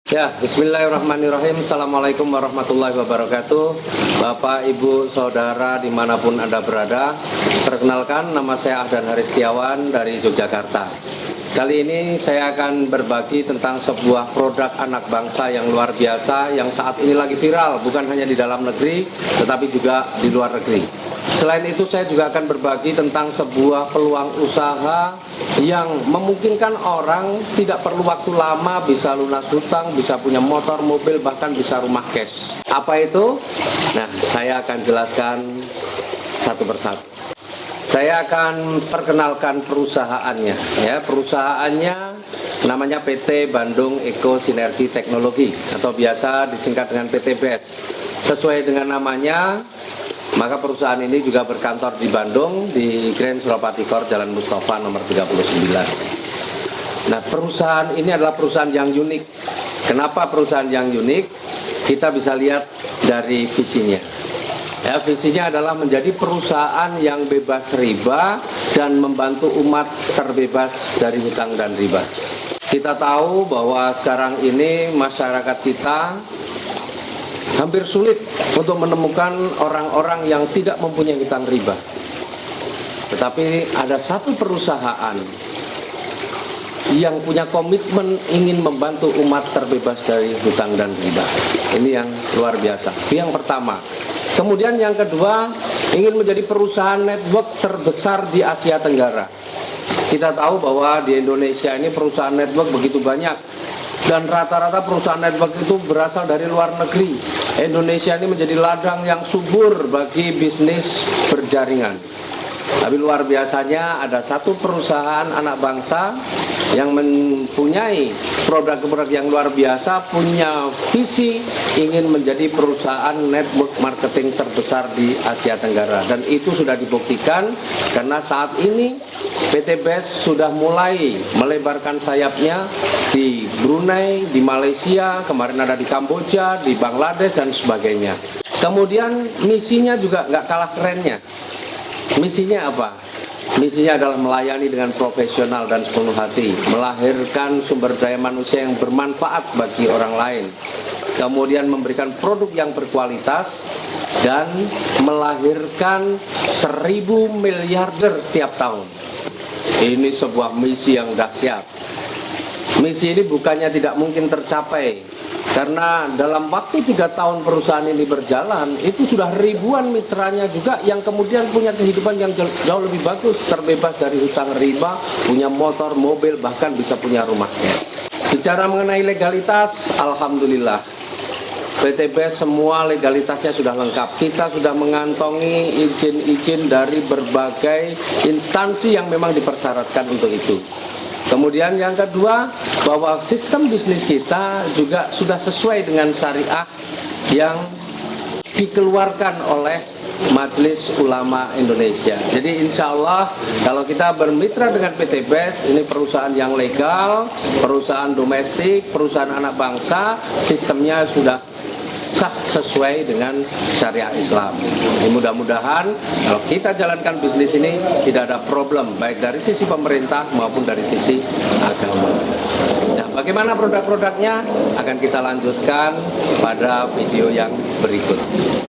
Ya, bismillahirrahmanirrahim. Assalamualaikum warahmatullahi wabarakatuh. Bapak, Ibu, Saudara dimanapun Anda berada, perkenalkan nama saya Ahdan Haris Setiawan dari Yogyakarta. Kali ini saya akan berbagi tentang sebuah produk anak bangsa yang luar biasa, yang saat ini lagi viral, bukan hanya di dalam negeri, tetapi juga di luar negeri. Selain itu, saya juga akan berbagi tentang sebuah peluang usaha yang memungkinkan orang tidak perlu waktu lama, bisa lunas hutang, bisa punya motor, mobil, bahkan bisa rumah cash. Apa itu? Nah, saya akan jelaskan satu persatu. Saya akan perkenalkan perusahaannya. Ya, perusahaannya namanya PT Bandung Eko Sinergi Teknologi atau biasa disingkat dengan PT BES. Sesuai dengan namanya, maka perusahaan ini juga berkantor di Bandung, di Grand Surapati Court, Jalan Mustafa nomor 39. Nah, perusahaan ini adalah perusahaan yang unik. Kenapa perusahaan yang unik? Kita bisa lihat dari visinya. Ya, visinya adalah menjadi perusahaan yang bebas riba dan membantu umat terbebas dari hutang dan riba. Kita tahu bahwa sekarang ini masyarakat kita hampir sulit untuk menemukan orang-orang yang tidak mempunyai hutang riba. Tetapi ada satu perusahaan yang punya komitmen ingin membantu umat terbebas dari hutang dan riba. Ini yang luar biasa. Itu yang pertama. Kemudian yang kedua, ingin menjadi perusahaan network terbesar di Asia Tenggara. Kita tahu bahwa di Indonesia ini perusahaan network begitu banyak. Dan rata-rata perusahaan network itu berasal dari luar negeri. Indonesia ini menjadi ladang yang subur bagi bisnis berjaringan. Tapi luar biasanya ada satu perusahaan anak bangsa yang mempunyai produk-produk yang luar biasa, punya visi ingin menjadi perusahaan network marketing terbesar di Asia Tenggara. Dan itu sudah dibuktikan karena saat ini PT BES sudah mulai melebarkan sayapnya di Brunei, di Malaysia, kemarin ada di Kamboja, di Bangladesh dan sebagainya. Kemudian misinya juga nggak kalah kerennya. Misinya apa? Misinya adalah melayani dengan profesional dan sepenuh hati, melahirkan sumber daya manusia yang bermanfaat bagi orang lain, kemudian memberikan produk yang berkualitas, dan melahirkan 1000 miliarder setiap tahun. Ini sebuah misi yang dahsyat. Misi ini bukannya tidak mungkin tercapai, karena dalam waktu 3 tahun perusahaan ini berjalan, itu sudah ribuan mitranya juga yang kemudian punya kehidupan yang jauh lebih bagus, terbebas dari hutang riba, punya motor, mobil, bahkan bisa punya rumah. Bicara mengenai legalitas, alhamdulillah, PT BES semua legalitasnya sudah lengkap. Kita sudah mengantongi izin-izin dari berbagai instansi yang memang dipersyaratkan untuk itu. Kemudian yang kedua, bahwa sistem bisnis kita juga sudah sesuai dengan syariah yang dikeluarkan oleh Majelis Ulama Indonesia. Jadi insya Allah kalau kita bermitra dengan PT BES, ini perusahaan yang legal, perusahaan domestik, perusahaan anak bangsa, sistemnya sudah sah sesuai dengan syariah Islam. Mudah-mudahan kalau kita jalankan bisnis ini tidak ada problem baik dari sisi pemerintah maupun dari sisi agama. Nah, bagaimana produk-produknya akan kita lanjutkan pada video yang berikut.